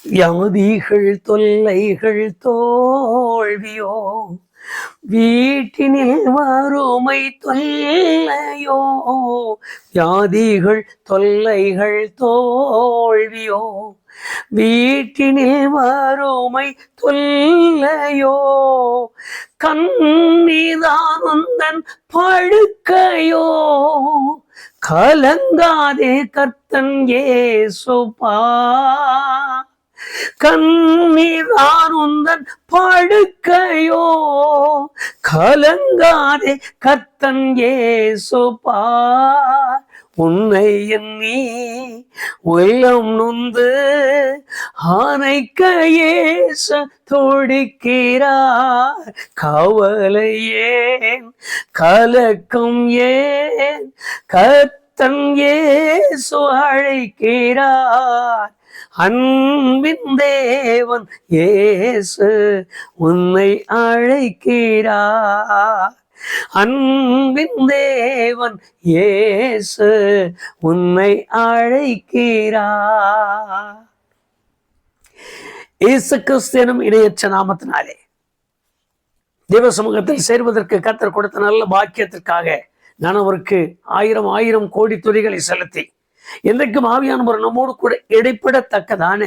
வியாதிகள் தொல்லைகள் தோல்வியோ, வீட்டினில் வறுமை தொல்லையோ, வியாதிகள் தொல்லைகள் தோல்வியோ, வீட்டினில் வறுமை தொல்லையோ, கண்ணீதான் உந்தன் படுக்கையோ, கலங்காதே கர்த்தன் இயேசுப்பா, கண்ணீதான் உந்தன் படுக்கையோ, கலங்காதே கர்த்தன் இயேசுப்பா, உன்னை எண்ணி உள்ளம் நொந்து ஆனைக்க இயேசு துடிக்கிறார். கவலை ஏன், கலக்கம் ஏன், கர்த்தன் இயேசு அழைக்கிறார். அன்பின் தேவன் இயேசு உன்னை அழைக்கிறார். அன்பின் தேவன் இயேசு உன்னை அழைக்கிறார். இயேசு கிறிஸ்து எனும் இணையற்ற நாமத்தினாலே தேவ சமூகத்தில் சேர்வதற்கு கர்த்தர் கொடுத்த நல்ல பாக்கியத்திற்காக நான் அவருக்கு ஆயிரம் ஆயிரம் கோடி துதிகளை செலுத்தி, என்றைக்கும் ஆவியானவர் நம்மோடு கூட இடைப்படத்தக்கதான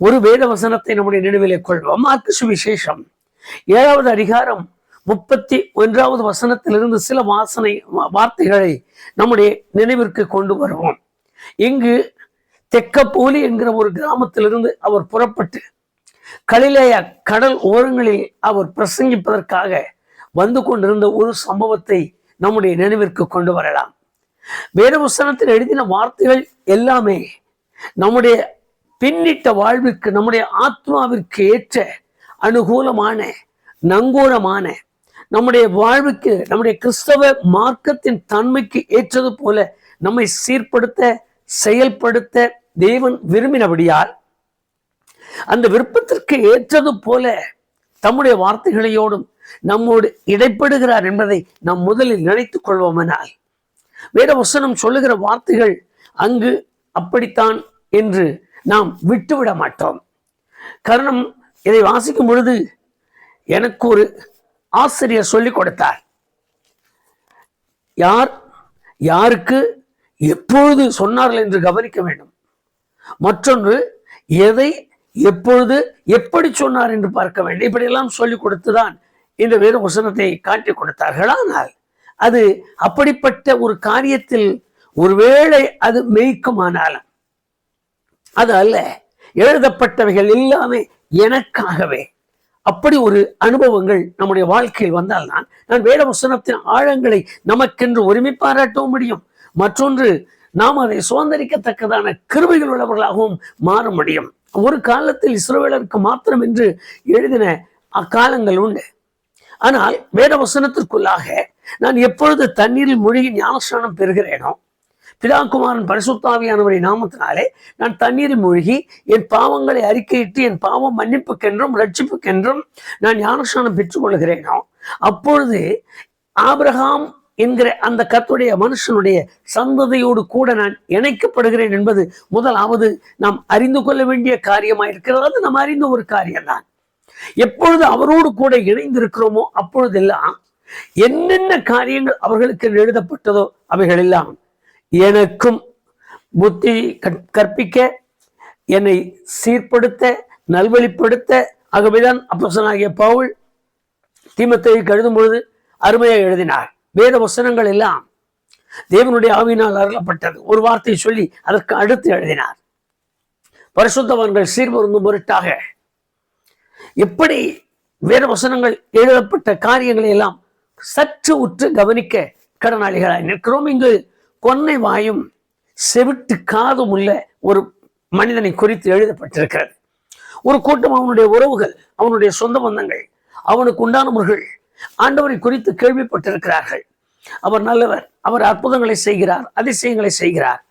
ஒரு வேத வசனத்தை நம்முடைய நினைவிலே கொள்வோம். மார்க்கு சுவிசேஷம் 7வது அதிகாரம் 31வது வசனத்திலிருந்து சில வார்த்தைகளை நம்முடைய நினைவிற்கு கொண்டு வருவோம். இங்கு தெக்கப்போலி என்கிற ஒரு கிராமத்திலிருந்து அவர் புறப்பட்டு கலிலேயா கடல் ஓரங்களில் அவர் பிரசங்கிப்பதற்காக வந்து கொண்டிருந்த ஒரு சம்பவத்தை நம்முடைய நினைவிற்கு கொண்டு வரலாம். வேதவசனத்தில் எழுதின வார்த்தைகள் எல்லாமே நம்முடைய பின்னிட்ட வாழ்விற்கு, நம்முடைய ஆத்மாவிற்கு ஏற்ற அனுகூலமான நங்கூரமான, நம்முடைய வாழ்வுக்கு, நம்முடைய கிறிஸ்தவ மார்க்கத்தின் தன்மைக்கு ஏற்றது போல நம்மை சீர்படுத்த செயல்படுத்த தேவன் விரும்பினபடியால் அந்த விருப்பத்திற்கு ஏற்றது போல தம்முடைய வார்த்தைகளையோடும் நம்மோடு இடைப்படுகிறார் என்பதை நாம் முதலில் நினைத்துக் கொள்வோமெனால், வேத வசனம் சொல்லுகிற வார்த்தைகள் அங்கு அப்படித்தான் என்று நாம் விட்டுவிட மாட்டோம். காரணம், இதை வாசிக்கும் பொழுது எனக்கு ஒரு ஆசிரியர் சொல்லிக் கொடுத்தார். யார் யாருக்கு எப்பொழுது சொன்னார்கள் என்று கவனிக்க வேண்டும். மற்றொன்று, எதை எப்பொழுது எப்படி சொன்னார் என்று பார்க்க வேண்டும். இப்படியெல்லாம் சொல்லிக் கொடுத்துதான் இந்த வேத வசனத்தை காட்டி கொடுத்தார்கள். ஆனால் அது அப்படிப்பட்ட ஒரு காரியத்தில் ஒருவேளை அது மெய்க்குமானாலும் அது அல்ல. எழுதப்பட்டவைகள் எல்லாமே எனக்காகவே. அப்படி ஒரு அனுபவங்கள் நம்முடைய வாழ்க்கையில் வந்தால்தான் நான் வேத வசனத்தின் ஆழங்களை நமக்கென்று உரிமை பாராட்டவும் முடியும். மற்றொன்று, நாம் அதை சுதந்திரிக்கத்தக்கதான கிருபைகள் உள்ளவர்களாகவும் மாற முடியும். ஒரு காலத்தில் இஸ்ரவேலருக்கு மாத்திரம் என்று எழுதின அக்காலங்கள் உண்டு. ஆனால் வேத வசனத்திற்குள்ளாக நான் எப்பொழுது தண்ணீரில் மூழ்கி ஞானஸ்நானம் பெறுகிறேனோ, பிதாகுமாரன் பரிசுத்தாவியானவரை நாமத்தினாலே நான் தண்ணீரில் மூழ்கி என் பாவங்களை அறிக்கையிட்டு என் பாவம் மன்னிப்புக்கென்றும் ரட்சிப்புக்கென்றும் நான் ஞானஸ்நானம் பெற்றுக் கொள்கிறேனோ, அப்பொழுது ஆபிரகாம் என்கிற அந்த கர்த்தருடைய மனுஷனுடைய சந்ததியோடு கூட நான் இணைக்கப்படுகிறேன் என்பது முதலாவது நாம் அறிந்து கொள்ள வேண்டிய காரியமாயிருக்கிறது. அது நாம் அறிந்த ஒரு காரியம்தான். எப்பொழுது அவரோடு கூட இணைந்திருக்கிறோமோ அப்பொழுதெல்லாம் என்னென்ன காரியங்கள் அவர்களுக்கு எழுதப்பட்டதோ அவைகள் எல்லாம் எனக்கும் புத்தி கற்பிக்க, என்னை சீர்படுத்த, நல்வழிப்படுத்த. ஆகவேதான் அப்போஸ்தலனாகிய பவுல் தீமோத்தேயுவுக்கு எழுதும் பொழுது அருமையாக எழுதினார். வேத வசனங்கள் எல்லாம் தேவனுடைய ஆவியினால் அருளப்பட்டது. ஒரு வார்த்தையை சொல்லி அதற்கு அடுத்து எழுதினார். பரிசுத்தவான்கள் சீர்பொருந்தும் பொருட்டாக எப்படி வேத வசனங்கள் எழுதப்பட்ட காரியங்களை எல்லாம் சற்று உற்று கவனிக்க கடனாளிகளாய் நிற்கிறோம். இங்கு கொன்னை வாயும் செவிட்டு காதும் உள்ள ஒரு மனிதனை குறித்து எழுதப்பட்டிருக்கிறது. ஒரு கூட்டம், அவனுடைய உறவுகள், அவனுடைய சொந்த பந்தங்கள், அவனுக்கு உண்டானவர்கள் ஆண்டவரை குறித்து கேள்விப்பட்டிருக்கிறார்கள். அவர் நல்லவர், அவர் அற்புதங்களை செய்கிறார், அதிசயங்களை செய்கிறார்,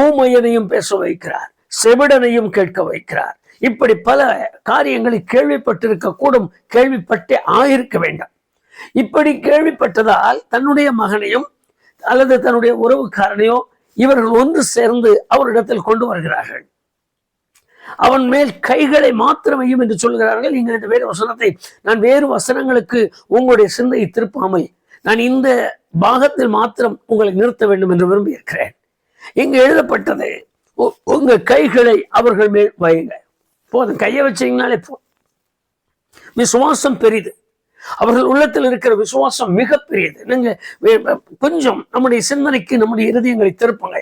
ஊமையனையும் பேச வைக்கிறார், செவிடனையும் கேட்க வைக்கிறார். இப்படி பல காரியங்களை கேள்விப்பட்டிருக்க கூடும், கேள்விப்பட்டே ஆயிருக்க வேண்டும். இப்படி கேள்விப்பட்டதால் தன்னுடைய மகனையும் அல்லது தன்னுடைய உறவுக்காரனையோ இவர்கள் ஒன்று சேர்ந்து அவரிடத்தில் கொண்டு வருகிறார்கள். அவன் மேல் கைகளை மாத்திரம் வையும் என்று சொல்கிறார்கள். நீங்கள் இந்த வேறு வசனத்தை நான் வேறு வசனங்களுக்கு உங்களுடைய சிந்தையை திருப்பாமல் நான் இந்த பாகத்தில் மாத்திரம் உங்களை நிறுத்த வேண்டும் என்று விரும்பி இருக்கிறேன். இங்கு எழுதப்பட்டது, உங்க கைகளை அவர்கள் மேல் வையுங்க. போதும், கையை வச்சீங்கனாலே போதும். விசுவாசம் பெரிது. அவர்கள் உள்ளத்தில் இருக்கிற விசுவாசம் மிக பெரியது. நீங்க கொஞ்சம் நம்முடைய சிந்தனைக்கு நம்முடைய இருதயங்களை திருப்புங்க.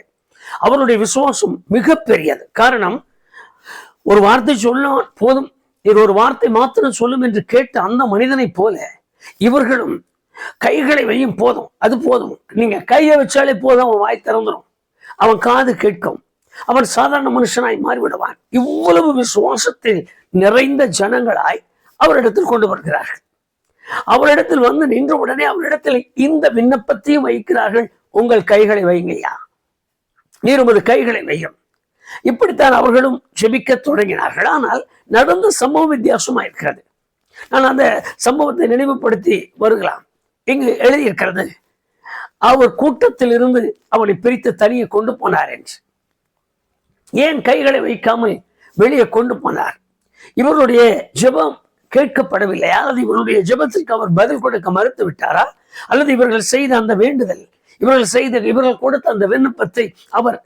அவருடைய விசுவாசம் மிக பெரியது. காரணம், ஒரு வார்த்தை சொல்ல போதும், இது ஒரு வார்த்தை மாத்திரம் சொல்லும் என்று கேட்ட அந்த மனிதனை போல இவர்களும் கைகளை வையும், போதும், அது போதும், நீங்க கையை வச்சாலே போதும், அவன் வாய் திறந்துடும், அவன் காது கேட்கும், அவன் சாதாரண மனுஷனாய் மாறிவிடுவான். இவ்வளவு விசுவாசத்தில் நிறைந்த ஜனங்களாய் அவரிடத்தில் கொண்டு வருகிறார்கள். அவரிடத்தில் வந்து நின்ற உடனே அவரிடத்தில் இந்த விண்ணப்பத்தையும் வைக்கிறார்கள், உங்கள் கைகளை வைங்கய்யா, நீர் உமது கைகளை வையும். இப்படித்தான் அவர்களும் ஜெபிக்க தொடங்கினார்கள். ஆனால் நடந்த சம்பவம் வித்தியாசமா இருக்கிறது. நான் அந்த சம்பவத்தை நினைவுபடுத்தி வருகலாம். இங்கு எழுதியிருக்கிறது, அவர் கூட்டத்தில் இருந்து அவனை பிரித்து தனியே கொண்டு போனார் என்று. ஏன் கைகளை வைக்காமல் வெளியே கொண்டு போனார்? இவருடைய ஜெபம் கேட்கப்படவில்லை, அல்லது இவருடைய ஜெபத்திற்கு அவர் பதில் கொடுக்க மறுத்து விட்டாரா? அல்லது இவர்கள் செய்த அந்த வேண்டுதல், இவர்கள் கொடுத்த அந்த விண்ணப்பத்தை அவர்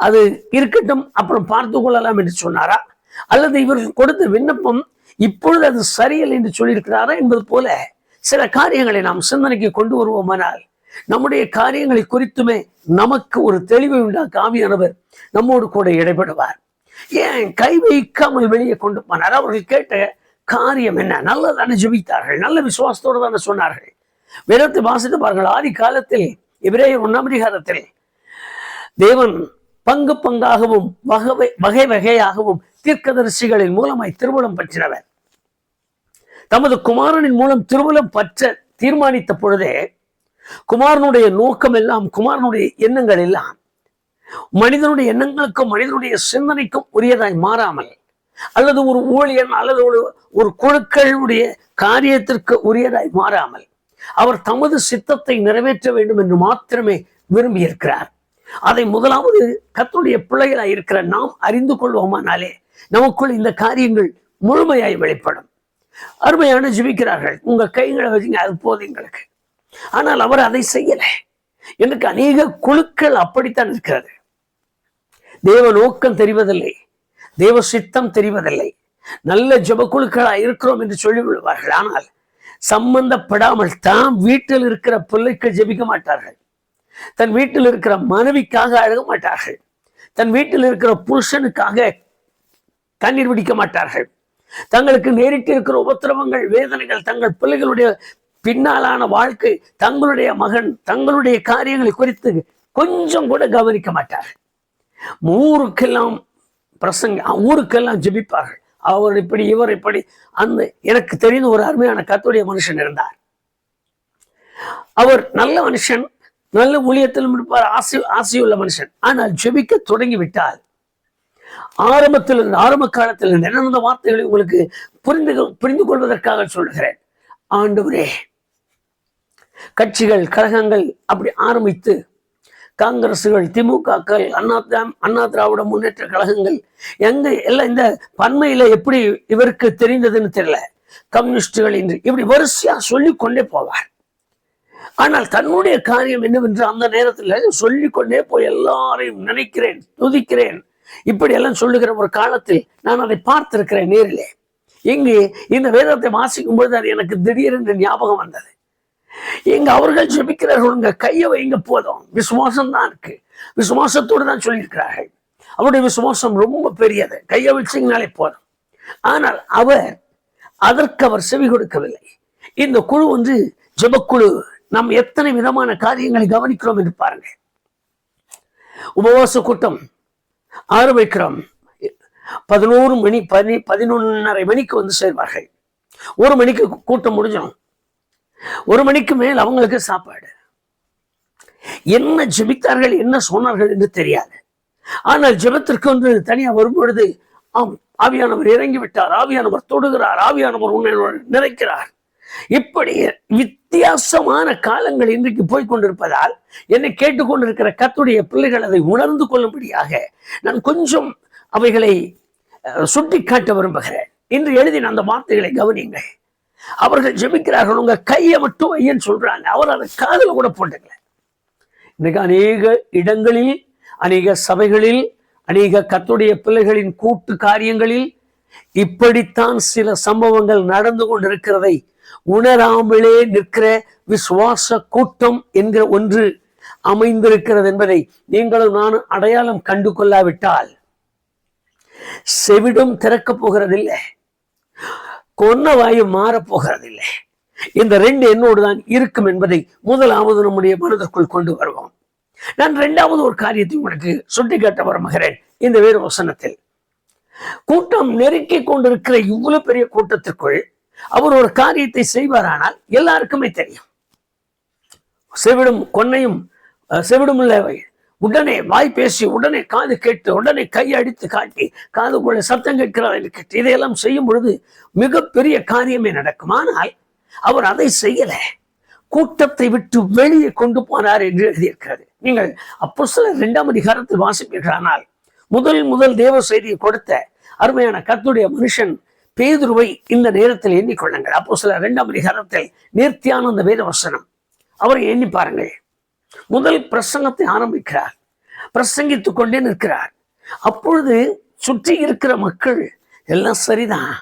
அது இருக்கட்டும் அப்புறம் பார்த்து கொள்ளலாம் என்று சொன்னாரா? அல்லது இவர்கள் கொடுத்த விண்ணப்பம் இப்பொழுது அது சரியில்லை என்று சொல்லியிருக்கிறாரா என்பது போல சில காரியங்களை நாம் சிந்தனைக்கு கொண்டு வருவோமானால் நம்முடைய காரியங்களை குறித்துமே நமக்கு ஒரு தெளிவை உண்டாக்க ஆவியானவர் நம்மோடு கூட இடைபடுவார். ஏன் கை வைக்காமல் வெளியே கொண்டு போனார்? அவர்கள் கேட்ட காரியம் என்ன? நல்லதான ஜெபித்தார்கள், நல்ல விசுவாசத்தோடு தானே சொன்னார்கள். வேதத்தை வாசித்து பாருங்கள். ஆதி காலத்தில் எபிரேயர் 1ஆம் அதிகாரத்தில் தேவன் பங்கு பங்காகவும் வகை வகையாகவும் தீர்க்கதரிசிகளின் மூலமாய் திருமணம் பற்றினவர். தமது குமாரனின் மூலம் திருமணம் பற்ற தீர்மானித்த பொழுதே குமாரனுடைய நோக்கம் எல்லாம், குமாரனுடைய எண்ணங்கள் எல்லாம் மனிதனுடைய எண்ணங்களுக்கும் மனிதனுடைய சிந்தனைக்கும் உரியதாய் மாறாமல், அல்லது ஒரு ஊழியன் அல்லது ஒரு குழுக்களுடைய காரியத்திற்கு உரியதாய் மாறாமல் அவர் தமது சித்தத்தை நிறைவேற்ற வேண்டும் என்று மாத்திரமே விரும்பி இருக்கிறார். அதை முதலாவது கர்த்தருடைய பிள்ளைகளாய் இருக்கிற நாம் அறிந்து கொள்வோமானாலே நமக்குள் இந்த காரியங்கள் முழுமையாய் வெளிப்படும். அருமையான ஜெபிக்கிறார்கள், உங்க கைகளை வச்சுங்க, அது போதும் எங்களுக்கு. ஆனால் அவர் அதை செய்யல. எனக்கு அநேக குழுக்கள் அப்படித்தான் இருக்கிறது. தேவ நோக்கம் தெரிவதில்லை, தேவ சித்தம் தெரிவதில்லை. நல்ல ஜெப குழுக்களா இருக்கிறோம் என்று சொல்லிவிடுவார்கள். ஆனால் சம்பந்தப்படாமல் தாம் வீட்டில் இருக்கிற பிள்ளைக்கு ஜெபிக்க மாட்டார்கள், தன் வீட்டில் இருக்கிற மனைவிக்காக அழக மாட்டார்கள், தன் வீட்டில் இருக்கிற புருஷனுக்காக கண்ணீர் பிடிக்க மாட்டார்கள், தங்களுக்கு நேரிட்டு இருக்கிற உபத்திரவங்கள் வேதனைகள், தங்கள் பிள்ளைகளுடைய பின்னாலான வாழ்க்கை, தங்களுடைய மகன், தங்களுடைய காரியங்களை குறித்து கொஞ்சம் கூட கவனிக்க மாட்டார்கள். ஊருக்கெல்லாம் ஊருக்கெல்லாம் ஜெபிப்பார்கள். அவர் இப்படி இவர் இப்படி. அந்த எனக்கு தெரிந்த ஒரு அருமையான கர்த்தருடைய மனுஷன் இருந்தார். அவர் நல்ல மனுஷன், நல்ல ஊழியத்திலும் இருப்பார், ஆசையுள்ள மனுஷன். ஆனால் ஜெபிக்க தொடங்கி விட்டால் ஆரம்ப காலத்தில் நடந்த வார்த்தைகளை உங்களுக்கு புரிந்து கொள்வதற்காக சொல்லுகிறேன். ஆண்டவரே, கட்சிகள் கழகங்கள் அப்படி ஆரம்பித்து காங்கிரசுகள், திமுகக்கள், அண்ணா திராவிட முன்னேற்ற கழகங்கள் எல்லாம் இந்த பன்மையில எப்படி இவருக்கு தெரிந்ததுன்னு தெரியல, கம்யூனிஸ்டுகள் என்று இப்படி வரிசையா சொல்லிக் கொண்டே போவார். ஆனால் தன்னுடைய காரியம் என்னவென்று அந்த நேரத்தில் சொல்லிக்கொண்டே போய் எல்லாரையும் நினைக்கிறேன், துதிக்கிறேன், இப்படி எல்லாம் சொல்லுகிற ஒரு காலத்தில் நான் அதை பார்த்திருக்கிறேன் நேரிலே. இங்கு இந்த வேதத்தை வாசிக்கும் பொழுது அது எனக்கு திடீரென்று ஞாபகம் வந்தது. எங்க அவர்கள் ஜெபிக்கிறார்கள், உங்க கையை வைங்க, போதும், விசுவாசம் தான் இருக்கு, விசுவாசத்தோடு தான் சொல்லியிருக்கிறார்கள். அவருடைய விசுவாசம் ரொம்ப பெரியது, கையை வச்சிங்கனாலே போதும். ஆனால் அதற்கு அவர் செவி கொடுக்கவில்லை. இந்த குழு ஜெபக்குழு. நாம் எத்தனை விதமான காரியங்களை கவனிக்கிறோம் என்று பாருங்க. உபவாச கூட்டம் ஆரம்பிக்கிறோம், 11 மணி 11:30 மணிக்கு சேர்வார்கள். 1 மணிக்கு கூட்டம் முடிஞ்சோம், 1 மணிக்கு மேல் அவங்களுக்கு சாப்பாடு. என்ன ஜெபித்தார்கள், என்ன சொன்னார்கள் என்று தெரியாது. ஆனால் ஜெபத்திற்கு தனியா வரும்பொழுது, ஆம், ஆவியானவர் இறங்கி விட்டார், ஆவியானவர் தொடுகிறார், ஆவியானவர் உன்னை நிறைக்கிறார். இப்படி வித்தியாசமான காலங்கள் இன்றைக்கு போய்கொண்டிருப்பதால் என்னை கேட்டுக்கொண்டிருக்கிற கர்த்தருடைய பிள்ளைகள் அதை உணர்ந்து கொள்ளும்படியாக நான் கொஞ்சம் அவைகளை சுட்டி காட்ட விரும்புகிறேன். இன்று எழுதின அந்த வார்த்தைகளை கவனியுங்கள். அவர்கள் ஜெபிக்கிறார்கள், உங்க கையை மட்டும் வையன்னு சொல்றாங்க. அவர் அதை காதுல கூட போட்டுக்கல. இன்னைக்கு அநேக இடங்களில், அநேக சபைகளில், அநேக கர்த்தருடைய பிள்ளைகளின் கூட்டு காரியங்களில் இப்படித்தான் சில சம்பவங்கள் நடந்து கொண்டிருக்கிறதை உணராமலே நிற்கிற விசுவாச கூட்டம் என்கிற ஒன்று அமைந்திருக்கிறது என்பதை நீங்களும் நானும் அடையாளம் கண்டு கொள்ளாவிட்டால் செவிடும் திறக்கப் போகிறதில்லை, கொன்ன வாயும் மாறப் போகிறதில்லை. இந்த ரெண்டு என்னோடு தான் இருக்கும் என்பதை முதலாவது நம்முடைய மனதிற்குள் கொண்டு வருவோம். நான் இரண்டாவது ஒரு காரியத்தை உனக்கு சுட்டிக்காட்ட விரும்புகிறேன். இந்த வேறு வசனத்தில் கூட்டம் நெருக்கி கொண்டிருக்கிற இவ்வளவு பெரிய கூட்டத்திற்குள் அவர் ஒரு காரியத்தை செய்வாரானால் எல்லாருக்குமே தெரியும். செவிடும் கொன்னையும் செவிடும் உள்ளவை உடனே வாய் பேசி, உடனே காது கேட்டு, உடனே கை அடித்து காட்டி, காதுக்குள்ள சத்தம் கேட்கிறார் என்று கேட்டு இதையெல்லாம் செய்யும் பொழுது மிகப்பெரிய காரியமே நடக்கும். ஆனால் அவர் அதை செய்யல, கூட்டத்தை விட்டு வெளியே கொண்டு போனார் என்று எழுதியிருக்கிறது. நீங்கள் அப்போஸ்தலர் 2ஆம் அதிகாரத்தில் வாசிப்பீர்களானால் முதல் தேவ செய்தியை கொடுத்த அருமையான கர்த்தருடைய மனுஷன் பேதுருவை இந்த நேரத்தில் எண்ணிக்கொள்ளுங்கள். அப்போஸ்தலர் 2ஆம் அதிகாரத்தில் நேர்த்தியான அந்த வேத வசனம், அவரை எண்ணி பாருங்கள். முதல் பிரசங்கத்தை ஆரம்பிக்கிறார், பிரசங்கித்துக் கொண்டே நிற்கிறார். அப்பொழுது சுற்றி இருக்கிற மக்கள் எல்லாம் சரிதான்,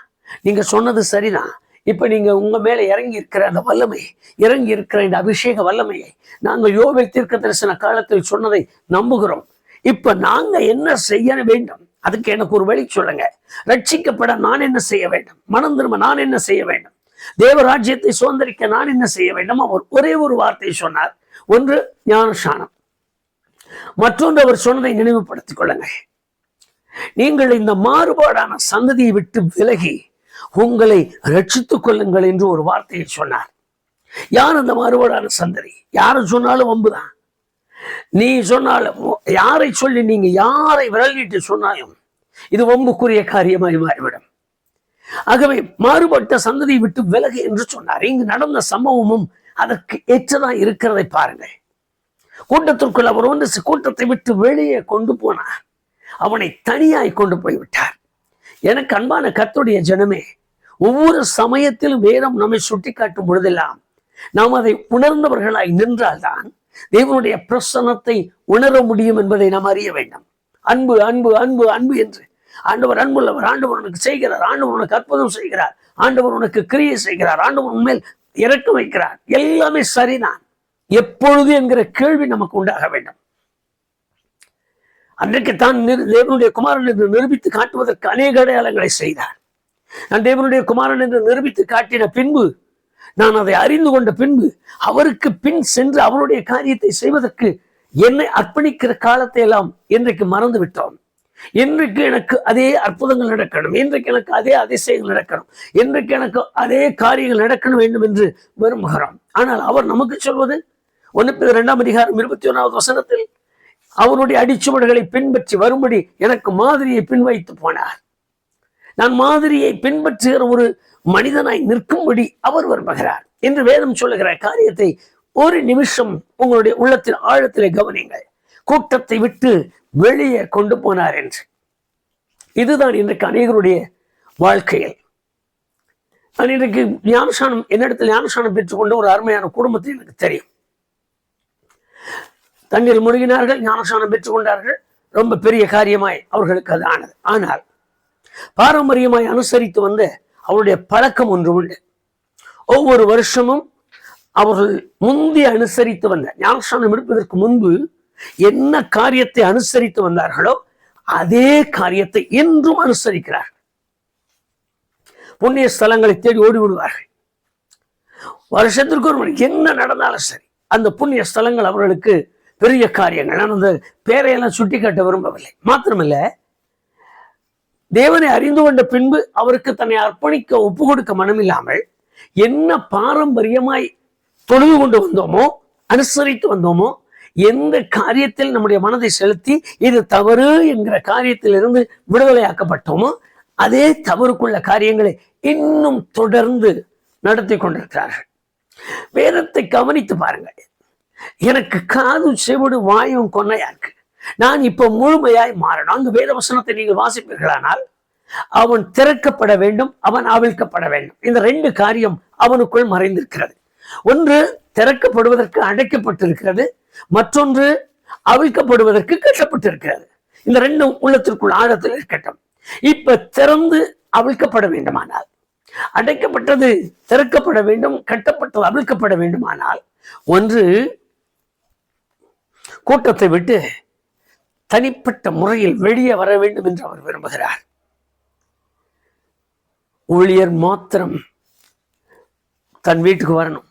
நீங்க சொன்னது சரிதான், இப்ப நீங்க உங்க மேல இறங்கி இருக்கிற அந்த வல்லமை, இறங்கி இருக்கிற இந்த அபிஷேக வல்லமையை நாங்கள் யோவேல் தீர்க்க தரிசன காலத்தில் சொன்னதை நம்புகிறோம். இப்ப நாங்க என்ன செய்ய வேண்டும், அதுக்கு எனக்கு ஒரு வழி சொல்லுங்க. ரட்சிக்கப்பட நான் என்ன செய்ய வேண்டும், மனம் திரும்ப நான் என்ன செய்ய வேண்டும், தேவராஜ்யத்தை சுதந்திரிக்க நான் என்ன செய்ய வேண்டும். அவர் ஒரே ஒரு வார்த்தை சொன்னார். ஒன்று ஞானஸ்நானம், மற்றொன்று அவர் சொன்னதை நினைவுபடுத்திக் கொள்ளுங்கள். நீங்கள் இந்த மாறுபாடான சந்ததியை விட்டு விலகி உங்களை ரட்சித்துக் கொள்ளுங்கள் என்று ஒரு வார்த்தையை சொன்னார். யார் அந்த மாறுபாடான சந்ததி? யாரும் சொன்னாலும் வம்புதான். நீ சொன்னாலும், யாரை சொல்லி நீங்க யாரை விரலிட்டு சொன்னாலும் இது வம்புக்குரிய காரியமாய் மாறிவிடும். ஆகவே மாறுபட்ட சந்ததியை விட்டு விலகு என்று சொன்னார். இங்கு நடந்த சம்பவமும் அதற்கு ஏற்றதான் இருக்கிறதை பாருங்கள். கூட்டத்திற்குள் அவர் வந்து கூட்டத்தை விட்டு வெளியே கொண்டு போனார், அவனை தனியாய் கொண்டு போய்விட்டார். எனக்கு அன்பான கர்த்தருடைய ஜனமே, ஒவ்வொரு சமயத்திலும் வேதம் நம்மை சுட்டி காட்டும் பொழுதெல்லாம் நாம் அதை உணர்ந்தவர்களாய் நின்றால்தான் தேவனுடைய பிரசன்னத்தை உணர முடியும் என்பதை நாம் அறிய வேண்டும். அன்பு அன்பு அன்பு அன்பு என்று ஆண்டவர் அன்புள்ளவர், ஆண்டவர் உனக்கு செய்கிறார், ஆண்டவர் உனக்கு அற்புதம் செய்கிறார், ஆண்டவர் உனக்கு கிரியை செய்கிறார், ஆண்டவர் உண்மையில் இறக்க வைக்கிறார், எல்லாமே சரிதான். எப்பொழுது என்கிற கேள்வி நமக்கு உண்டாக வேண்டும். அன்றைக்கு தான் தேவனுடைய குமாரன் என்று நிரூபித்து காட்டுவதற்கு அநேக அடையாளங்களை செய்தார். நான் தேவனுடைய குமாரன் என்று நிரூபித்து காட்டின பின்பு, நான் அதை அறிந்து கொண்ட பின்பு அவருக்கு பின் சென்று அவருடைய காரியத்தை செய்வதற்கு என்னை அர்ப்பணிக்கிற காலத்தை எல்லாம் இன்றைக்கு மறந்து விட்டோம். இன்றைக்கு எனக்கு அதே அற்புதங்கள் நடக்கணும், இன்றைக்கு எனக்கு அதே அதிசயங்கள் நடக்கணும், இன்றைக்கு எனக்கு அதே காரியங்கள் நடக்கணும் வேண்டும் என்று விரும்புகிறோம். ஆனால் அவர் நமக்கு சொல்வது 1 Peter 2ஆம் அதிகாரம் 21வது வசனத்தில் அவருடைய அடிச்சுவடுகளை பின்பற்றி வரும்படி எனக்கு மாதிரியை பின்வைத்து போனார். நான் மாதிரியை பின்பற்றுகிற ஒரு மனிதனாய் நிற்கும்படி அவர் விரும்புகிறார் என்று வேதம் சொல்லுகிற காரியத்தை ஒரு நிமிஷம் உங்களுடைய உள்ளத்தின் ஆழத்திலே கவனிங்கள். கூட்டத்தை விட்டு வெளியே கொண்டு போனார் என்று. இதுதான் இன்றைக்கு அநேகருடைய வாழ்க்கையில். நான் இன்றைக்கு ஞானஸ்நானம், என்னிடத்தில் ஞானஸ்நானம் பெற்றுக்கொண்ட ஒரு அருமையான குடும்பத்தை எனக்கு தெரியும். தண்ணீர் முழுகினார்கள், ஞானஸ்நானம் பெற்றுக்கொண்டார்கள், ரொம்ப பெரிய காரியமாய் அவர்களுக்கு அது ஆனது. ஆனால் பாரம்பரியமாய் அனுசரித்து வந்த அவருடைய பழக்கம் ஒன்று உண்டு. ஒவ்வொரு வருஷமும் அவர்கள் முந்தைய அனுசரித்து வந்த ஞானஸ்நானம் எடுப்பதற்கு முன்பு என்ன காரியத்தை அனுசரித்து வந்தார்களோ அதே காரியத்தை என்றும் அனுசரிக்கிறார்கள். புண்ணிய ஸ்தலங்களை தேடி ஓடி விடுவார்கள். வருஷத்திற்கு ஒரு மணி என்ன நடந்தாலும் சரி, அந்த புண்ணிய ஸ்தலங்கள் அவர்களுக்கு பெரிய காரியங்கள். நான் அந்த பேரையெல்லாம் சுட்டி காட்ட விரும்பவில்லை. மாத்திரமல்ல, தேவனை அறிந்து கொண்ட பின்பு அவருக்கு தன்னை அர்ப்பணிக்க ஒப்பு கொடுக்க மனமில்லாமல் என்ன பாரம்பரியமாய் தொழுது கொண்டு வந்தோமோ, அனுசரித்து வந்தோமோ, எந்த காரியத்தில் நம்முடைய மனதை செலுத்தி இது தவறு என்கிற காரியத்தில் இருந்து விடுதலையாக்கப்பட்டோமோ அதே தவறுக்குள்ள காரியங்களை இன்னும் தொடர்ந்து நடத்தி கொண்டிருக்கிறார்கள். வேதத்தை கவனித்து பாருங்கள். எனக்கு காது செவிடு வாயும் கொன்னையா இருக்கு. நான் இப்ப முழுமையாய் மாறணும். அங்கு வேத வசனத்தை நீங்கள் வாசிப்பீர்களானால் அவன் திறக்கப்பட வேண்டும், அவன் அவிழ்க்கப்பட வேண்டும். இந்த ரெண்டு காரியம் அவனுக்குள் மறைந்திருக்கிறது. ஒன்று திறக்கப்படுவதற்கு அடைக்கப்பட்டிருக்கிறது, மற்றொன்று அவிழ்க்கப்படுவதற்கு கட்டப்பட்டிருக்கிறது. இந்த ரெண்டும் உள்ளத்திற்குள் ஆழத்தில் இருக்கட்டும். இப்ப திறந்து அவிழ்க்கப்பட வேண்டுமானால், அடைக்கப்பட்டது திறக்கப்பட வேண்டும், கட்டப்பட்டது அவிழ்க்கப்பட வேண்டுமானால், ஒன்று கூட்டத்தை விட்டு தனிப்பட்ட முறையில் வெளியே வர வேண்டும் என்று அவர் விரும்புகிறார். ஊழியர் மாத்திரம் தன் வீட்டுக்கு வரணும்,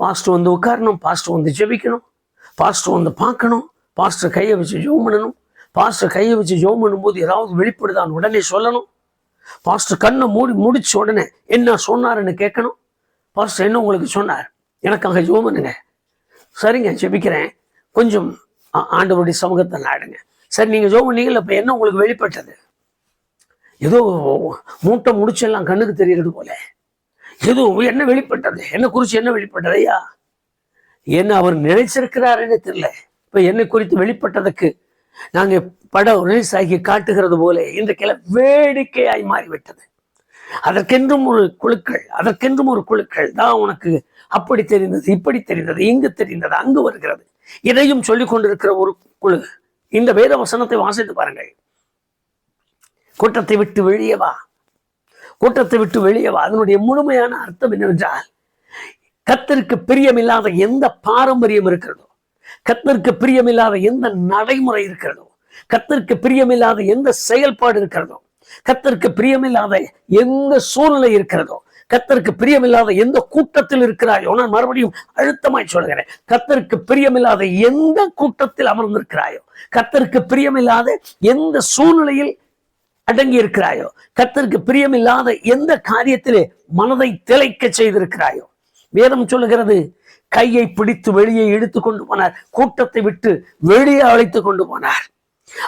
பாஸ்டர் வந்து உட்காரணும், பாஸ்டர் வந்து ஜெபிக்கணும், பாஸ்டர் வந்து பார்க்கணும், பாஸ்டர் கையை வச்சு ஜெபம் பண்ணணும், பாஸ்டர் கையை வச்சு ஜெபம் பண்ணும்போது ஏதாவது வெளிப்படுதான் உடனே சொல்லணும், பாஸ்டர் கண்ணை முடிச்ச உடனே என்ன சொன்னாருன்னு கேட்கணும். பாஸ்டர் என்ன உங்களுக்கு சொன்னார், எனக்காக ஜெபம் பண்ணுங்க. சரிங்க ஜெபிக்கிறேன், கொஞ்சம் ஆண்டவருடைய சமூகத்தை நாடுங்க. சரி நீங்க ஜெபம் பண்ணீங்கல்ல, இப்ப என்ன உங்களுக்கு வெளிப்பட்டது? ஏதோ மூட்டை முடிச்செல்லாம் கண்ணுக்கு தெரியறது போல ஏதோ என்ன வெளிப்பட்டது, என்ன குறித்து என்ன வெளிப்பட்டது ஐயா? என்ன அவர் நினைச்சிருக்கிறாருன்னு தெரியல. இப்ப என்னை குறித்து வெளிப்பட்டதுக்கு நாங்க படம் ரிலீஸ் ஆகி காட்டுகிறது போல இந்த கிளை வேடிக்கையாய் மாறிவிட்டது. அதற்கென்றும் ஒரு குழுக்கள் தான் உனக்கு அப்படி தெரிந்தது, இப்படி தெரிந்தது, இங்கு தெரிந்தது, அங்கு வருகிறது, இதையும் சொல்லிக் கொண்டிருக்கிற ஒரு குழு. இந்த வேத வசனத்தை வாசித்து பாருங்கள். கூட்டத்தை விட்டு வெளியே வா, கூட்டத்தை விட்டு வெளியே வா. அதனுடைய முழுமையான அர்த்தம் என்னவென்றால், கர்த்தருக்கு பிரியமில்லாத எந்த பாரம்பரியம் இருக்கிறதோ, கர்த்தருக்கு பிரியமில்லாத எந்த நடைமுறை இருக்கிறதோ, கர்த்தருக்கு பிரியமில்லாத எந்த செயல்பாடு இருக்கிறதோ, கர்த்தருக்கு பிரியமில்லாத எந்த சூழ்நிலை இருக்கிறதோ, கர்த்தருக்கு பிரியமில்லாத எந்த கூட்டத்தில் இருக்கிறாயோ, நான் மறுபடியும் அழுத்தமாய் சொல்கிறேன், கர்த்தருக்கு பிரியமில்லாத எந்த கூட்டத்தில் அமர்ந்திருக்கிறாயோ, கர்த்தருக்கு பிரியமில்லாத எந்த சூழ்நிலையில் அடங்கி இருக்கிறாயோ, கர்த்தருக்கு பிரியமில்லாத எந்த காரியத்திலே மனதை திளைக்க செய்திருக்கிறாயோ, வேதம் சொல்லுகிறது கையை பிடித்து வெளியே இழுத்து கொண்டு போனார், கூட்டத்தை விட்டு வெளியே அழைத்து கொண்டு போனார்.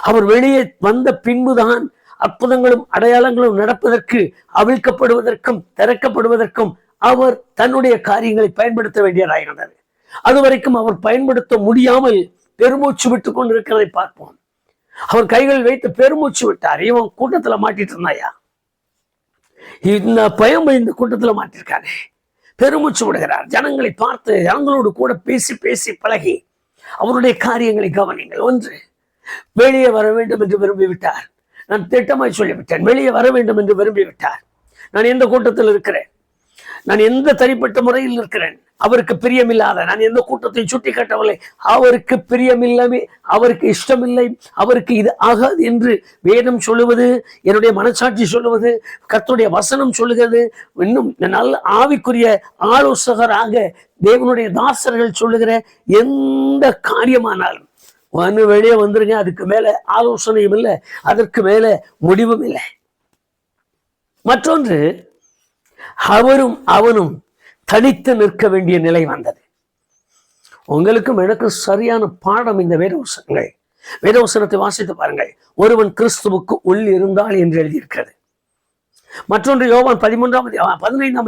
அவர் வெளியே வந்த பின்புதான் அற்புதங்களும் அடையாளங்களும் நடப்பதற்கு, அவிழ்க்கப்படுவதற்கும் திறக்கப்படுவதற்கும் அவர் தன்னுடைய காரியங்களை பயன்படுத்த வேண்டியதாயிருந்தது. அதுவரைக்கும் அவர் பயன்படுத்த முடியாமல் பெருமூச்சு விட்டு கொண்டிருக்கிறதை பார்ப்போம். அவர் கைகள் வைத்து பெருமூச்சு விட்டார். இவன் கூட்டத்துல மாட்டிட்டு இருந்தாயா? இந்த பயம் இந்த கூட்டத்துல மாட்டிருக்காரு. பெருமூச்சு விடுகிறார். ஜனங்களை பார்த்து ஜனங்களோடு கூட பேசி பேசி பழகி அவருடைய காரியங்களை கவனிங்கள். ஒன்று, வெளியே வர வேண்டும் என்று விரும்பிவிட்டார். நான் திட்டமாய் சொல்லிவிட்டேன், வெளியே வர வேண்டும் என்று விரும்பிவிட்டார். நான் எந்த கூட்டத்தில் இருக்கிறேன், நான் எந்த தனிப்பட்ட முறையில் இருக்கிறேன், அவருக்கு பிரியமில்லாத நான் எந்த கூட்டத்தை சுட்டி காட்டவில்லை. அவருக்கு பிரியமில்லை, அவருக்கு இஷ்டமில்லை, அவருக்கு இது ஆகாது என்று வேதம் சொல்லுவது, என்னுடைய மனசாட்சி சொல்லுவது, கர்த்தருடைய வசனம் சொல்லுகிறது. இன்னும் நல்ல ஆவிக்குரிய ஆலோசகராக தேவனுடைய தாசர்கள் சொல்லுகிற எந்த காரியமானாலும் ஒன்று வெளியே வந்துருங்க, அதுக்கு மேல ஆலோசனையும் இல்லை, அதற்கு மேல முடிவும் இல்லை. மற்றொன்று, அவரும் அவனும் தனித்து நிற்க வேண்டிய நிலை வந்தது. உங்களுக்கும் எனக்கும் சரியான பாடம் இந்த வேதவசனங்கள். வேதவசனத்தை வாசித்து பாருங்கள். ஒருவன் கிறிஸ்துவுக்கு உள் இருந்தால் என்று எழுதியிருக்கிறது. மற்றொன்று யோவான் 15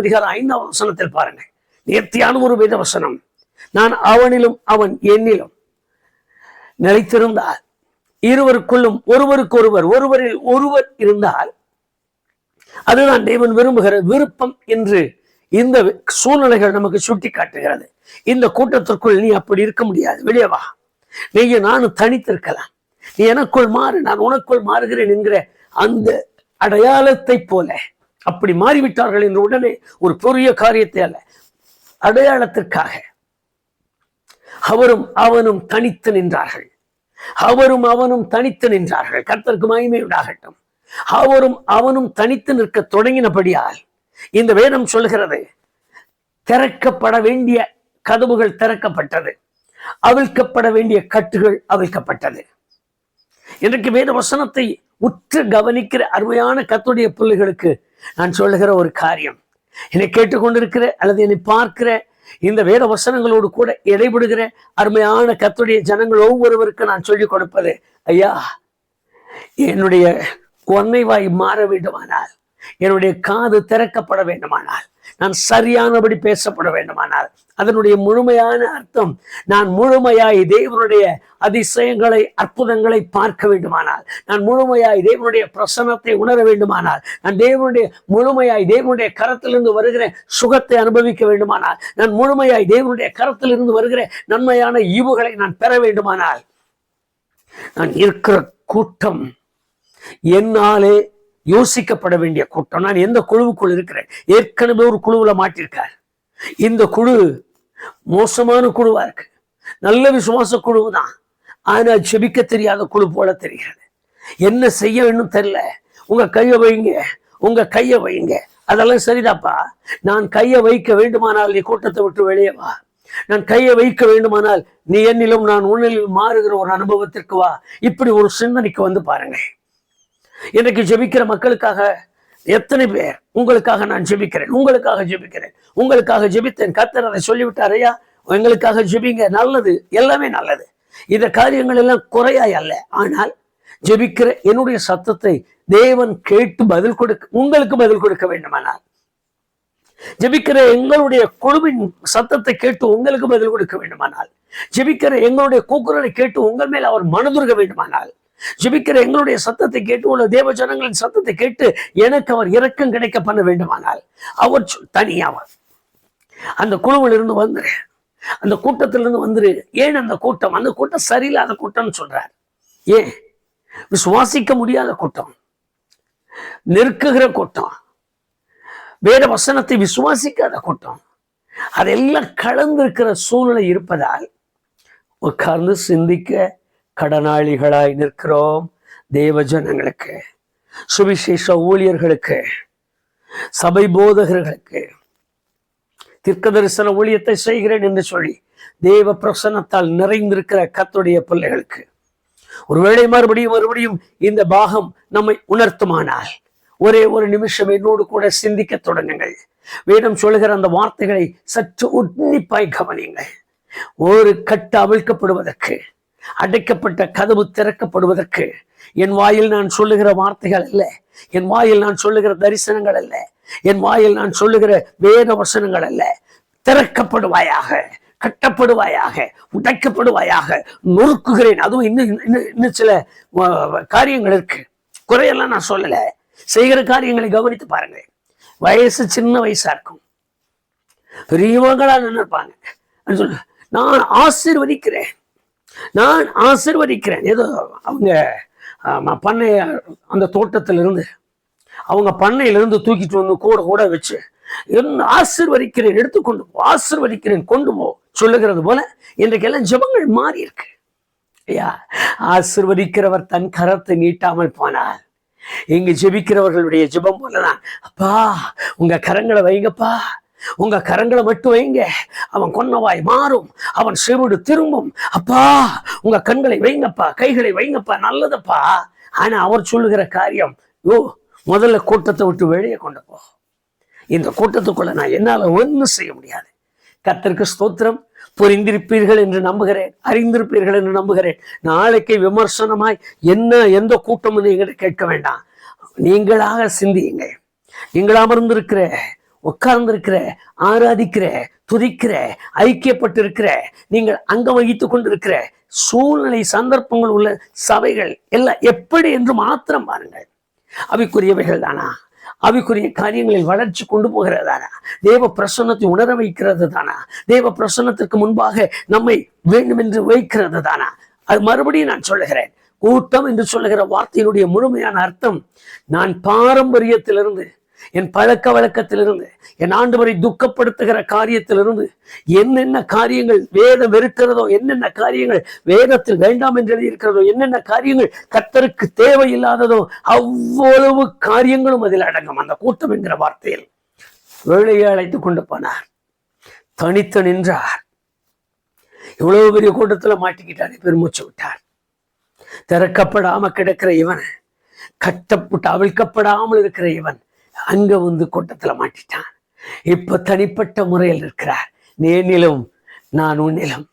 அதிகாரம் 5 வசனத்தில் பாருங்கள். நேர்த்தியான ஒரு வேதவசனம். நான் அவனிலும் அவன் என்னிலும் நிலைத்திருந்தால், இருவருக்குள்ளும் ஒருவருக்கொருவர், ஒருவரில் ஒருவர் இருந்தால், அதுதான் தேவன் விரும்புகிற விருப்பம் என்று இந்த சூழ்நிலைகள் நமக்கு சுட்டி காட்டுகிறது. இந்த கூட்டத்திற்குள் நீ அப்படி இருக்க முடியாது, வெளியே வா. நீங்க நானும் தனித்திருக்கலாம், நீ எனக்குள் மாறு, நான் உனக்குள் மாறுகிறேன் என்கிற அந்த அடையாளத்தை போல அப்படி மாறிவிட்டார்கள் என்று உடனே ஒரு பெரிய காரியத்தை அல்ல, அடையாளத்திற்காக அவரும் அவனும் தனித்து நின்றார்கள். அவரும் அவனும் தனித்து நின்றார்கள். கர்த்தருக்கு மகிமை உண்டாகட்டும். அவரும் அவனும் தனித்து நிற்க தொடங்கினபடியால் இந்த வேதம் சொல்கிறது, திறக்கப்பட வேண்டிய கதவுகள் திறக்கப்பட்டது, அவிழ்க்கப்பட வேண்டிய கட்டுகள் அவிழ்க்கப்பட்டது. இன்றைக்கு வேத வசனத்தை உற்று கவனிக்கிற அருமையான கர்த்தருடைய பிள்ளைகளுக்கு நான் சொல்லுகிற ஒரு காரியம், என்னை கேட்டுக்கொண்டிருக்கிற அல்லது என்னை பார்க்கிற இந்த வேத வசனங்களோடு கூட இடைபடுகிற அருமையான கர்த்தருடைய ஜனங்கள் ஒவ்வொருவருக்கு நான் சொல்லிக் கொடுப்பது, ஐயா, என்னுடைய கொன்னை வாய் மாற வேண்டுமானால், என்னுடைய காது திறக்கப்பட வேண்டுமானால், நான் சரியானபடி பேசப்பட வேண்டுமானால், அதனுடைய முழுமையான அர்த்தம், நான் முழுமையாய் தேவனுடைய அதிசயங்களை அற்புதங்களை பார்க்க வேண்டுமானால், நான் முழுமையாய் தேவனுடைய பிரசன்னத்தை உணர வேண்டுமானால், நான் முழுமையாய் தேவனுடைய கரத்திலிருந்து வருகிற சுகத்தை அனுபவிக்க வேண்டுமானால், நான் முழுமையாய் தேவனுடைய கரத்திலிருந்து வருகிற நன்மையான ஈவுகளை நான் பெற வேண்டுமானால், நான் இருக்கிற கூட்டம் என்னாலே யோசிக்கப்பட வேண்டிய கூட்டம். நான் எந்த குழுவுக்குள் இருக்கிறேன்? ஏற்கனவே ஒரு குழுவுல மாட்டிருக்கார். இந்த குழு மோசமான குழுவா இருக்கு. நல்ல விசுவாச குழு தான், ஆனா ஜெபிக்க தெரியாத குழு போல தெரிகிறது. என்ன செய்ய வேண்டும் தெரியல. உங்க கையை வைங்க, உங்க கையை வைங்க. அதெல்லாம் சரிதாப்பா. நான் கையை வைக்க வேண்டுமானால் நீ கூட்டத்தை விட்டு வெளியே வா. நான் கையை வைக்க வேண்டுமானால் நீ என்னிலும் நான் உன்னிலும் மாறுகிற ஒரு அனுபவத்திற்கு வா. இப்படி ஒரு சிந்தனைக்கு வந்து பாருங்க. இன்றைக்கு ஜெபிக்கிற மக்களுக்காக எத்தனை பேர், உங்களுக்காக நான் ஜெபிக்கிறேன், உங்களுக்காக ஜெபிக்கிறேன், உங்களுக்காக ஜெபித்தேன், கர்த்தர் அதை சொல்லிவிட்டார். ஐயா எங்களுக்காக ஜெபிங்க, நல்லது, எல்லாமே நல்லது. இந்த காரியங்கள் எல்லாம் குறையாய் அல்ல. ஆனால் ஜெபிக்கிற என்னுடைய சத்தத்தை தேவன் கேட்டு பதில் கொடுக்க, உங்களுக்கு பதில் கொடுக்க வேண்டுமானால், ஜெபிக்கிற எங்களுடைய குழுவின் சத்தத்தை கேட்டு உங்களுக்கு பதில் கொடுக்க வேண்டுமானால், ஜெபிக்கிற எங்களுடைய கூக்குரலை கேட்டு உங்கள் மேல் அவர் மனதுருக வேண்டுமானால், ஜெபிக்கிற எங்களுடைய சத்தத்தை கேட்டு உள்ள தேவ ஜனங்களின் சத்தத்தை கேட்டு எனக்கு அவர் இரக்கம் கிடைக்க பண்ண வேண்டுமானால், அவர் தனியாவர் அந்த குழுவில் இருந்து வந்துரு, அந்த கூட்டத்திலிருந்து வந்துரு. ஏன் அந்த கூட்டம் சரியில்லாத கூட்டம்னு சொல்றார். ஏன்? விசுவாசிக்க முடியாத கூட்டம், நெருக்குகிற கூட்டம், வேத வசனத்தை விசுவாசிக்காத கூட்டம், அதெல்லாம் கலந்திருக்கிற சூழ்நிலை இருப்பதால் உட்கார்ந்து சிந்திக்க கடனாளிகளாய் நிற்கிறோம். தேவ ஜனங்களுக்கு, சுவிசேஷ ஊழியர்களுக்கு, சபை போதகர்களுக்கு, தீர்க்க தரிசன ஊழியத்தை செய்கிறேன் என்று சொல்லி தேவ பிரசன்னத்தால் நிறைந்திருக்கிற கர்த்தருடைய பிள்ளைகளுக்கு ஒருவேளை மறுபடியும் இந்த பாகம் நம்மை உணர்த்துமானால் ஒரே ஒரு நிமிஷம் என்னோடு கூட சிந்திக்க தொடங்குங்கள். வேதம் சொல்லுகிற அந்த வார்த்தைகளை சற்று உன்னிப்பாய் கவனியுங்கள். ஒரு கட்டு அவிழ்க்கப்படுவதற்கு, அடைக்கப்பட்ட கதவு திறக்கப்படுவதற்கு என் வாயில் நான் சொல்லுகிற வார்த்தைகள் அல்ல, என் வாயில் நான் சொல்லுகிற தரிசனங்கள் அல்ல, என் வாயில் நான் சொல்லுகிற வேத வசனங்கள் அல்ல. திறக்கப்படுவாயாக, கட்டப்படுவாயாக, உடைக்கப்படுவாயாக, நொறுக்குகிறேன். அதுவும் இன்னும் சில காரியங்கள் இருக்கு, குறையெல்லாம் நான் சொல்லல. செய்கிற காரியங்களை கவனித்து பாருங்க. வயசு சின்ன வயசா இருக்கும், பெரியவங்களா நினைப்பாங்க. நான் ஆசீர்வதிக்கிறேன், நான் ஆசீர்வதிக்கிறேன். ஏதோ அவங்க பண்ணை, அந்த தோட்டத்திலிருந்து அவங்க பண்ணையிலிருந்து தூக்கிட்டு வந்து கூட வச்சு ஆசீர்வதிக்கிறேன், எடுத்துக்கொண்டு போ, ஆசீர்வதிக்கிறேன், கொண்டு போ சொல்லுகிறது போல இன்றைக்கெல்லாம் ஜெபங்கள் மாறி இருக்கு. ஐயா, ஆசீர்வதிக்கிறவர் தன் கரத்தை நீட்டாமல் போனார். இங்கு ஜெபிக்கிறவர்களுடைய ஜெபம் போலதான். அப்பா உங்க கரங்களை வைங்கப்பா, உங்க கரங்களை மட்டும் வைங்க, அவன் கொன்னவாய் மாறும், அவன் செவிடு திரும்பும். அப்பா உங்க கண்களை வைங்கப்பா, கைகளை வைங்கப்பா, நல்லதப்பா. ஆனா அவர் சொல்லுகிற காரியம், முதல்ல கூட்டத்தை விட்டு வெளியே கொண்டு போ. இந்த கூட்டத்துக்குள்ள நான் என்னால ஒன்றும் செய்ய முடியாது. கர்த்தருக்கு ஸ்தோத்திரம். புரிந்திருப்பீர்கள் என்று நம்புகிறேன், அறிந்திருப்பீர்கள் என்று நம்புகிறேன். நாளைக்கு விமர்சனமாய் எந்த கூட்டம் என்கிட்ட கேட்க வேண்டாம். நீங்களாக சிந்தியுங்க. நீங்கள் அமர்ந்திருக்கிற, உட்கார்ந்திருக்கிற, ஆராதிக்கிற, துதிக்கிற, ஐக்கியப்பட்டிருக்கிற, நீங்கள் அங்கம் வகித்துக் கொண்டிருக்கிற சூழ்நிலை சந்தர்ப்பங்கள் உள்ள சபைகள் எல்லாம் எப்படி என்று மாத்திரம் பாருங்கள். அவைக்குரியவைகள் தானா? அவைக்குரிய காரியங்களில் வளர்ச்சி கொண்டு போகிறதானா? தேவ பிரசன்னத்தை உணர வைக்கிறது தானா? தேவ பிரசன்னத்திற்கு முன்பாக நம்மை வேண்டும் என்று வைக்கிறது தானா? அது மறுபடியும் நான் சொல்லுகிறேன். கூட்டம் என்று சொல்லுகிற வார்த்தையினுடைய முழுமையான அர்த்தம், நான் பாரம்பரியத்திலிருந்து, என் பழக்க வழக்கத்திலிருந்து, என் ஆண்டவரை துக்கப்படுத்துகிற காரியத்திலிருந்து, என்னென்ன காரியங்கள் வேதம் வெறுக்கிறதோ, என்னென்ன காரியங்கள் வேதத்தில் வேண்டாம் என்று எழுதியிருக்கிறதோ, என்னென்ன காரியங்கள் கர்த்தருக்கு தேவையில்லாததோ அவ்வளவு காரியங்களும் அதில் அடங்கும். அந்த கூட்டம் என்கிற வார்த்தையில் வேலையை அழைத்து கொண்டு போனார், தனித்து நின்றார். இவ்வளவு பெரிய கூட்டத்துல மாட்டிக்கிட்டார், பெருமூச்சு விட்டார். திறக்கப்படாம கிடக்கிற இவன், கட்டப்பட்டு அவிழ்க்கப்படாமல் இருக்கிற இவன் அங்க வந்து கூட்டத்துல மாட்டிட்டான். இப்ப தனிப்பட்ட முறையில் இருக்கிறார். நீனிலும் நான் உன்னிலும்,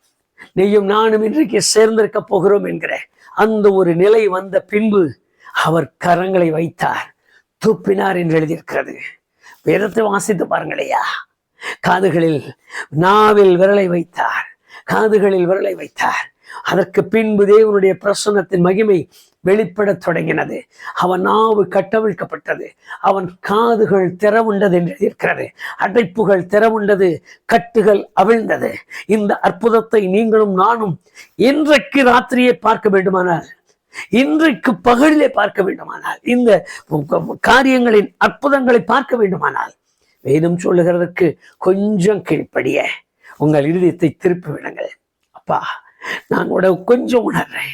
நீயும் நானும் இன்றைக்கு சேர்ந்திருக்க போகிறோம் என்கிற அந்த ஒரு நிலை வந்த பின்பு அவர் கரங்களை வைத்தார், துப்பினார் என்று எழுதியிருக்கிறது. வேதத்தை வாசித்து பாருங்களையா. காதுகளில் நாவில் விரலை வைத்தார், காதுகளில் விரலை வைத்தார். அதற்கு பின்பு தேவனுடைய பிரசன்னத்தின் மகிமை வெளிப்படத் தொடங்கினது. அவன் நாவு கட்டவிழ்க்கப்பட்டது, அவன் காதுகள் திறவுண்டது என்று இருக்கிறது. அடைப்புகள் திறவுண்டது, கட்டுகள் அவிழ்ந்தது. இந்த அற்புதத்தை நீங்களும் நானும் இன்றைக்கு ராத்திரியே பார்க்க வேண்டுமானால், இன்றைக்கு பகலிலே பார்க்க வேண்டுமானால், இந்த காரியங்களின் அற்புதங்களை பார்க்க வேண்டுமானால், வேதம் சொல்லுகிறதற்கு கொஞ்சம் கீழ்ப்படிய உங்கள் இருதயத்தை திருப்பி விடுங்கள். அப்பா, நான் கூட கொஞ்சம் உணர்றேன்.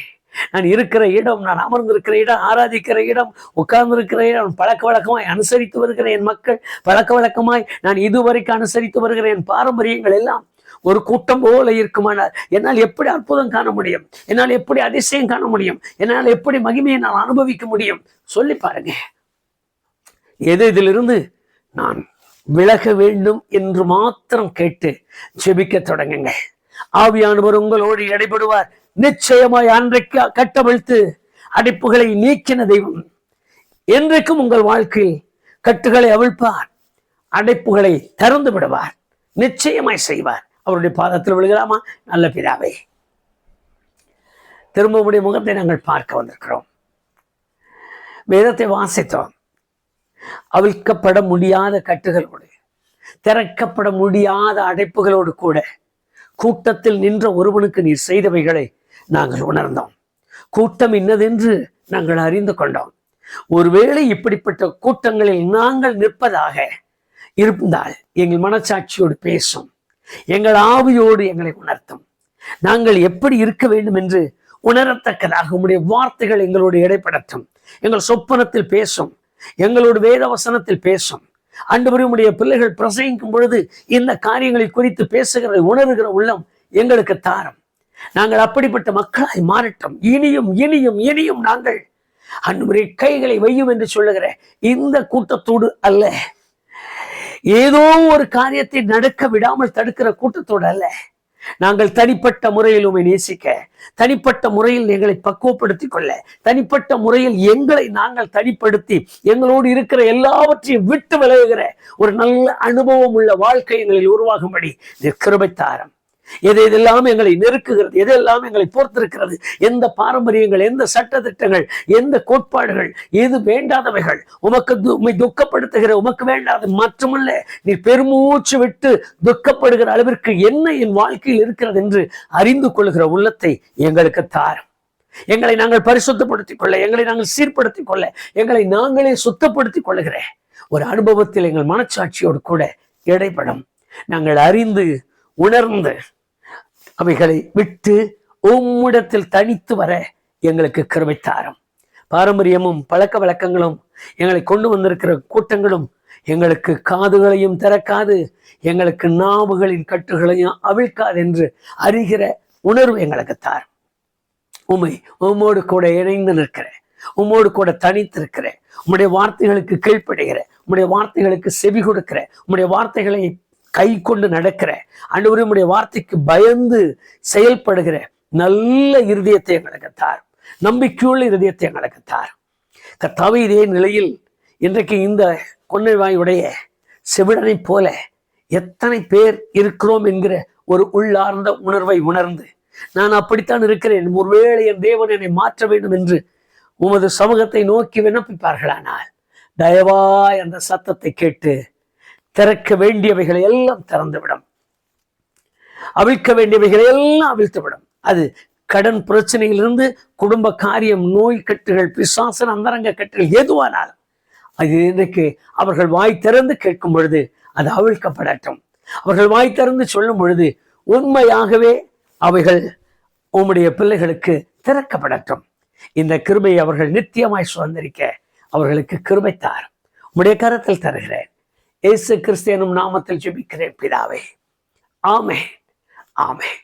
நான் இருக்கிற இடம், நான் அமர்ந்திருக்கிற இடம், ஆராதிக்கிற இடம், உட்கார்ந்திருக்கிற இடம், பழக்க வழக்கமாய் அனுசரித்து வருகிற என் மக்கள், பழக்க வழக்கமாய் நான் இதுவரைக்கும் அனுசரித்து வருகிற என் பாரம்பரியங்கள் எல்லாம் ஒரு கூட்டம் போல இருக்குமானால் என்னால் எப்படி அற்புதம் காண முடியும்? என்னால் எப்படி அதிசயம் காண முடியும்? என்னால் எப்படி மகிமையை நான் அனுபவிக்க முடியும்? சொல்லி பாருங்க. இதிலிருந்து நான் விலக வேண்டும் என்று மாத்திரம் கேட்டு ஜெபிக்க தொடங்குங்க. ஆவியானவர் உங்களோடு இடைபடுவார். நிச்சயமாய் அன்றைக்கு கட்டவிழ்த்து அடைப்புகளை நீக்கின தெய்வம் என்றைக்கும் உங்கள் வாழ்க்கையில் கட்டுகளை அவிழ்ப்பார், அடைப்புகளை திறந்து விடுவார், நிச்சயமாய் செய்வார். அவருடைய பாதத்தில் விழுகலாமா? நல்ல பிதாவே, திரும்பவுடைய முகத்தை நாங்கள் பார்க்க வந்திருக்கிறோம். வேதத்தை வாசித்தோம். அவிழ்க்கப்பட முடியாத கட்டுகளோடு, திறக்கப்பட முடியாத அடைப்புகளோடு கூட கூட்டத்தில் நின்ற ஒருவனுக்கு நீர் செய்தவைகளை நாங்கள் உணர்ந்தோம். கூட்டம் இன்னதென்று நாங்கள் அறிந்து கொண்டோம். ஒருவேளை இப்படிப்பட்ட கூட்டங்களில் நாங்கள் நிற்பதாக இருந்தால் எங்கள் மனச்சாட்சியோடு பேசும், எங்கள் ஆவியோடு எங்களை உணர்த்தும். நாங்கள் எப்படி இருக்க வேண்டும் என்று உணரத்தக்கதாக உம்முடைய வார்த்தைகள் எங்களோடு இடைப்படட்டும். எங்கள் சொப்பனத்தில் பேசும், எங்களோடு வேத வசனத்தில் பேசும். ஆண்டவரே, உம்முடைய பிள்ளைகள் பிரசங்கிக்கும் பொழுது இந்த காரியங்களை குறித்து பேசுகிறதை உணர்கிற உள்ளம் எங்களுக்கு தாரும். நாங்கள் அப்படிப்பட்ட மக்களாய் மாறட்டும். இனியும் இனியும் இனியும் நாங்கள் ஆண்டவரே கைகளை வையும் என்று சொல்லுகிற இந்த கூட்டத்தோடு அல்ல, ஏதோ ஒரு காரியத்தை நடக்க விடாமல் தடுக்கிற கூட்டத்தோடு அல்ல. நாங்கள் தனிப்பட்ட முறையில் உம்மை நேசிக்க, தனிப்பட்ட முறையில் எங்களை பக்குவப்படுத்திக் கொள்ள, தனிப்பட்ட முறையில் எங்களை நாங்கள் தனிப்படுத்தி எங்களோடு இருக்கிற எல்லாவற்றையும் விட்டு விலகுகிற ஒரு நல்ல அனுபவம் உள்ள வாழ்க்கை எங்களில் உருவாகும்படி கிருபை தாரும். எதெல்லாம் எங்களை நெருக்குகிறது, எதெல்லாம் எங்களை போர்த்திருக்கிறது, எந்த பாரம்பரியங்கள், எந்த சட்ட திட்டங்கள், எந்த கோட்பாடுகள், எது வேண்டாதவைகள், உம்மை துக்கப்படுத்துகிற, உமக்கு வேண்டாத மட்டுமல்ல நீ பெருமூச்சு விட்டு துக்கப்படுகிற அளவிற்கு என்ன என் வாழ்க்கையில் இருக்கிறது என்று அறிந்து கொள்கிற உள்ளத்தை எங்களுக்கு தாரும். எங்களை நாங்கள் பரிசுத்தப்படுத்திக் கொள்ள, எங்களை நாங்கள் சீர்படுத்திக் கொள்ள, எங்களை நாங்களே சுத்தப்படுத்திக் கொள்ளுகிற ஒரு அனுபவத்தில் எங்கள் மனச்சாட்சியோடு கூட இடைப்படும். நாங்கள் அறிந்து உணர்ந்து அவைகளை விட்டு உம்மிடத்தில் தனித்து வர எங்களுக்கு கிருபை தாரும். பாரம்பரியமும் பழக்க வழக்கங்களும் எங்களை கொண்டு வந்திருக்கிற கூட்டங்களும் எங்களுக்கு காதுகளையும் திறக்காது, எங்களுக்கு நாவுகளின் கட்டுகளையும் அவிழ்க்காது என்று அறிகிற உணர்வு எங்களுக்கு தாரும். உம்மோடு கூட இணைந்து நிற்கிற, உம்மோடு கூட தனித்திருக்கிற, உம்முடைய வார்த்தைகளுக்கு கீழ்ப்படுகிற, உம்முடைய வார்த்தைகளுக்கு செவி கொடுக்கிற, உம்முடைய வார்த்தைகளை கை கொண்டு நடக்கிற, ஆண்டவரே உம்முடைய வார்த்தைக்கு பயந்து செயல்படுகிற நல்ல இருதயத்தை எங்களுக்கு தாரும். நம்பிக்கையுள்ள இருதயத்தை எங்களுக்கு தாரும். கர்த்தாவே, இதே நிலையில் இன்றைக்கு இந்த கொன்னைவாயுடைய செவிடனை போல எத்தனை பேர் இருக்கிறோம் என்கிற ஒரு உள்ளார்ந்த உணர்வை உணர்ந்து, நான் அப்படித்தான் இருக்கிறேன், ஒருவேளை என் தேவன் என்னை மாற்ற வேண்டும் என்று உமது சமூகத்தை நோக்கி விண்ணப்பிப்பார்களானால் தயவாய் அந்த சத்தத்தை கேட்டு திறக்க வேண்டியவைகளை எல்லாம் திறந்துவிடும், அவிழ்க்க வேண்டியவைகளை எல்லாம் அவிழ்த்துவிடும். அது கடன் பிரச்சனையிலிருந்து குடும்ப காரியம், நோய் கட்டுகள், பிசாசன் அந்தரங்க கட்டுகள் எதுவானாலும் அது இன்றைக்கு அவர்கள் வாய் திறந்து கேட்கும் பொழுது அது அவிழ்க்கப்படட்டும். அவர்கள் வாய் திறந்து சொல்லும் பொழுது உண்மையாகவே அவைகள் உம்முடைய பிள்ளைகளுக்கு திறக்கப்படட்டும். இந்த கிருபையை அவர்கள் நித்தியமாய் சுதந்திரிக்க அவர்களுக்கு கிருபை தாரும். உம்முடைய கரத்தில் தருகிறேன். இயேசு கிறிஸ்து எனும் நாமத்தில் ஜெபிக்கிறேன் பிதாவே, ஆமென், ஆமென்.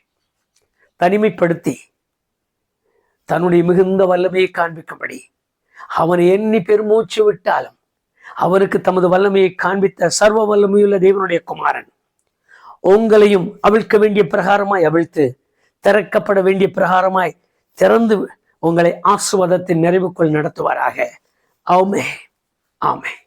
தனிமைப்படுத்தி தன்னுடைய மிகுந்த வல்லமையை காண்பிக்கும்படி அவனை எண்ணி பெருமூச்சு விட்டாலும் அவருக்கு தமது வல்லமையை காண்பித்த சர்வ வல்லமையுள்ள தேவனுடைய குமாரன் உங்களையும் அவிழ்க்க வேண்டிய பிரகாரமாய் அவிழ்த்து, திறக்கப்பட வேண்டிய பிரகாரமாய் திறந்து உங்களை ஆசீர்வாதத்தின் நிறைவுக்குள் நடத்துவாராக. ஆமென், ஆமென்.